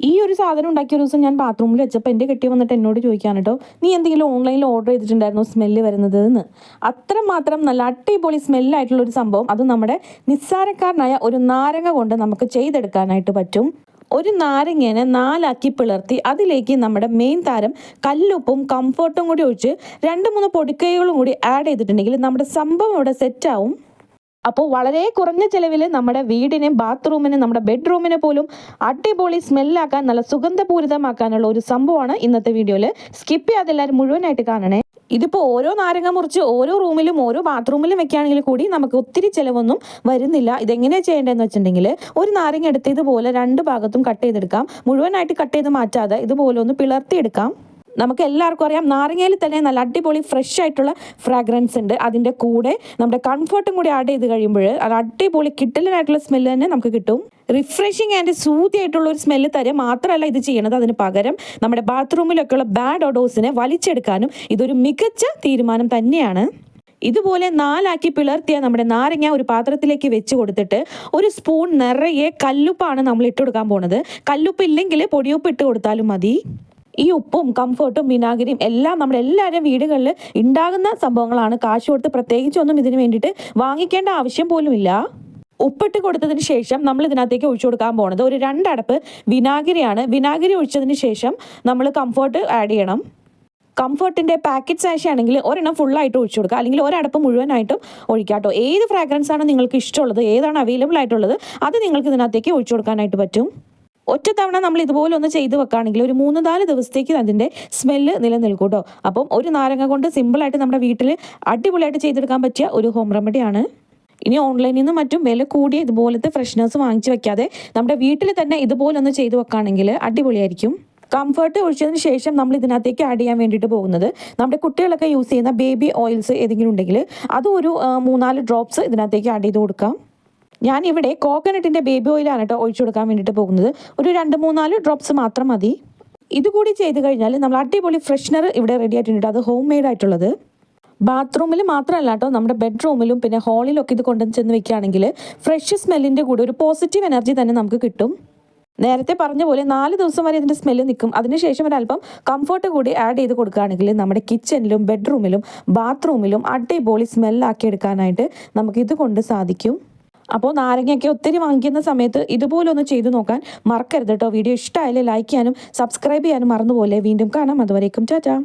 ഈ ഒരു സാധനം ഉണ്ടാക്കിയ ഒരു ദിവസം ഞാൻ ബാത്റൂമിൽ വെച്ചപ്പോൾ എൻ്റെ കെട്ടി വന്നിട്ട് എന്നോട് ചോദിക്കാൻ കേട്ടോ, നീ എന്തെങ്കിലും ഓൺലൈനിൽ ഓർഡർ ചെയ്തിട്ടുണ്ടായിരുന്നോ സ്മെല്ല് വരുന്നത് എന്ന്. അത്രമാത്രം നല്ല അടിപൊളി സ്മെല്ലായിട്ടുള്ള ഒരു സംഭവം, അത് നമ്മുടെ നിസ്സാരക്കാരനായ ഒരു നാരങ്ങ കൊണ്ട് നമുക്ക് ചെയ്തെടുക്കാനായിട്ട് പറ്റും. ഒരു നാരങ്ങേനെ 4 പിളർത്തി അതിലേക്ക് നമ്മുടെ മെയിൻ താരം കല്ലുപ്പും കംഫർട്ടും കൂടി ഒഴിച്ച് 2-3 പൊടിക്കൈകളും കൂടി ആഡ് ചെയ്തിട്ടുണ്ടെങ്കിൽ നമ്മുടെ സംഭവം ഇവിടെ സെറ്റാവും. അപ്പോൾ വളരെ കുറഞ്ഞ ചിലവിൽ നമ്മുടെ വീടിനെ, ബാത്റൂമിനെ, നമ്മുടെ ബെഡ്റൂമിനെ പോലും അടിപൊളി സ്മെല്ലാക്കാൻ, നല്ല സുഗന്ധപൂരിതമാക്കാനുള്ള ഒരു സംഭവമാണ് ഇന്നത്തെ വീഡിയോയിൽ. സ്കിപ്പ് ചെയ്യാതെ എല്ലാവരും മുഴുവനായിട്ട് കാണണേ. ഇതിപ്പോൾ ഓരോ നാരങ്ങ മുറിച്ച് ഓരോ റൂമിലും ഓരോ ബാത്റൂമിലും വെക്കുകയാണെങ്കിൽ കൂടി നമുക്ക് ഒത്തിരി ചിലവൊന്നും വരുന്നില്ല. ഇതെങ്ങനെയാണ് ചെയ്യേണ്ടതെന്ന് വെച്ചിട്ടുണ്ടെങ്കിൽ, ഒരു നാരങ്ങ എടുത്ത് ഇതുപോലെ 2 ഭാഗത്തും കട്ട് ചെയ്തെടുക്കാം. മുഴുവനായിട്ട് കട്ട് ചെയ്ത് മാറ്റാതെ ഇതുപോലെ ഒന്ന് പിളർത്തിയെടുക്കാം. നമുക്ക് എല്ലാവർക്കും അറിയാം, നാരങ്ങയിൽ തന്നെ നല്ല അടിപൊളി ഫ്രഷ് ആയിട്ടുള്ള ഫ്രാഗ്രൻസ് ഉണ്ട്. അതിൻ്റെ കൂടെ നമ്മുടെ കംഫർട്ടും കൂടി ആഡ് ചെയ്ത് കഴിയുമ്പോൾ അത് അടിപൊളി കിട്ടലിനായിട്ടുള്ള സ്മെല്ല് തന്നെ നമുക്ക് കിട്ടും. റിഫ്രഷിങ് ആൻഡ് സൂതി ആയിട്ടുള്ള ഒരു സ്മെല്ല് തരും. മാത്രമല്ല ഇത് ചെയ്യണത്, അതിന് പകരം നമ്മുടെ ബാത്റൂമിലൊക്കെയുള്ള ബാഡ് ഒഡോസിനെ വലിച്ചെടുക്കാനും ഇതൊരു മികച്ച തീരുമാനം തന്നെയാണ്. ഇതുപോലെ 4 പിളർത്തിയ നമ്മുടെ നാരങ്ങ ഒരു പാത്രത്തിലേക്ക് വെച്ച് കൊടുത്തിട്ട് ഒരു സ്പൂൺ നിറയെ കല്ലുപ്പാണ് നമ്മൾ ഇട്ട് കൊടുക്കാൻ പോണത്. കല്ലുപ്പ് ഇല്ലെങ്കിൽ പൊടിയുപ്പ് ഇട്ട് കൊടുത്താലും മതി. ഈ ഉപ്പും കംഫർട്ടും വിനാഗിരിയും എല്ലാം നമ്മുടെ എല്ലാവരും വീടുകളിൽ ഉണ്ടാകുന്ന സംഭവങ്ങളാണ്. കാശ് കൊടുത്ത് പ്രത്യേകിച്ചൊന്നും ഇതിന് വേണ്ടിയിട്ട് വാങ്ങിക്കേണ്ട ആവശ്യം പോലുമില്ല. ഉപ്പിട്ട് കൊടുത്തതിന് ശേഷം നമ്മൾ ഇതിനകത്തേക്ക് ഒഴിച്ചു കൊടുക്കാൻ പോണത് ഒരു 2 അടപ്പ് വിനാഗിരിയാണ്. വിനാഗിരി ഒഴിച്ചതിന് ശേഷം നമ്മൾ കംഫർട്ട് ആഡ് ചെയ്യണം. കംഫർട്ടിൻ്റെ പാക്കറ്റ് സാഷ ആണെങ്കിൽ ഒരെണ്ണം ഫുള്ളായിട്ട് ഒഴിച്ചു കൊടുക്കുക, അല്ലെങ്കിൽ ഒരടപ്പ് മുഴുവനായിട്ടും ഒഴിക്കാട്ടോ. ഏത് ഫ്രാഗ്രൻസ് ആണ് നിങ്ങൾക്ക് ഇഷ്ടമുള്ളത്, ഏതാണ് അവൈലബിൾ ആയിട്ടുള്ളത്, അത് നിങ്ങൾക്ക് ഇതിനകത്തേക്ക് ഒഴിച്ചു കൊടുക്കാനായിട്ട് പറ്റും. ഒറ്റ തവണ നമ്മൾ ഇതുപോലെ ഒന്ന് ചെയ്ത് വെക്കുകയാണെങ്കിൽ ഒരു 3-4 ദിവസത്തേക്ക് അതിൻ്റെ സ്മെല്ല് നിലനിൽക്കും കേട്ടോ. അപ്പം ഒരു നാരങ്ങ കൊണ്ട് സിമ്പിളായിട്ട് നമ്മുടെ വീട്ടിൽ അടിപൊളിയായിട്ട് ചെയ്തെടുക്കാൻ പറ്റിയ ഒരു ഹോം റെമഡിയാണ്. ഇനി ഓൺലൈനിൽ നിന്നും മറ്റും വില കൂടിയ ഇതുപോലത്തെ ഫ്രഷ്നേഴ്സ് വാങ്ങിച്ച് വെക്കാതെ നമ്മുടെ വീട്ടിൽ തന്നെ ഇതുപോലൊന്ന് ചെയ്ത് വെക്കുകയാണെങ്കിൽ അടിപൊളിയായിരിക്കും. കംഫർട്ട് ഒഴിച്ചതിന് ശേഷം നമ്മൾ ഇതിനകത്തേക്ക് ആഡ് ചെയ്യാൻ വേണ്ടിയിട്ട് പോകുന്നത്, നമ്മുടെ കുട്ടികളൊക്കെ യൂസ് ചെയ്യുന്ന ബേബി ഓയിൽസ് ഏതെങ്കിലും ഉണ്ടെങ്കിൽ അതും ഒരു 3-4 ഡ്രോപ്സ് ഇതിനകത്തേക്ക് ആഡ് ചെയ്ത് കൊടുക്കാം. ഞാനിവിടെ കോക്കനട്ടിൻ്റെ ബേബി ഓയിലാണ് കേട്ടോ ഒഴിച്ചു കൊടുക്കാൻ വേണ്ടിയിട്ട് പോകുന്നത്. ഒരു 2-3-4 ഡ്രോപ്സ് മാത്രം മതി. ഇതുകൂടി ചെയ്ത് കഴിഞ്ഞാൽ നമ്മൾ അടിപൊളി ഫ്രഷ്നർ ഇവിടെ റെഡി ആയിട്ടുണ്ട്. അത് ഹോം മെയ്ഡ് ആയിട്ടുള്ളത്. ബാത്റൂമിൽ മാത്രമല്ല കേട്ടോ, നമ്മുടെ ബെഡ്റൂമിലും പിന്നെ ഹാളിലൊക്കെ ഇത് കൊണ്ടുവന്ന് ചെന്ന് വെക്കുകയാണെങ്കിൽ ഫ്രഷ് സ്മെല്ലിൻ്റെ കൂടെ ഒരു പോസിറ്റീവ് എനർജി തന്നെ നമുക്ക് കിട്ടും. നേരത്തെ പറഞ്ഞ പോലെ 4 ദിവസം വരെ ഇതിൻ്റെ സ്മെല്ല് നിൽക്കും. അതിനുശേഷം ഒരല്പം കംഫർട്ട് കൂടി ആഡ് ചെയ്ത് കൊടുക്കുകയാണെങ്കിൽ നമ്മുടെ കിച്ചണിലും ബെഡ്റൂമിലും ബാത്റൂമിലും അടിപൊളി സ്മെല്ലാക്കി എടുക്കാനായിട്ട് നമുക്കിത് കൊണ്ട് സാധിക്കും. അപ്പോൾ നാരങ്ങയൊക്കെ ഒത്തിരി വാങ്ങിക്കുന്ന സമയത്ത് ഇതുപോലെ ഒന്ന് ചെയ്തു നോക്കാൻ മറക്കരുത് കേട്ടോ. വീഡിയോ ഇഷ്ടമായാലും ലൈക്ക് ചെയ്യാനും സബ്സ്ക്രൈബ് ചെയ്യാനും മറന്നുപോലെ. വീണ്ടും കാണാം. അതുവരേക്കും ടാറ്റാ.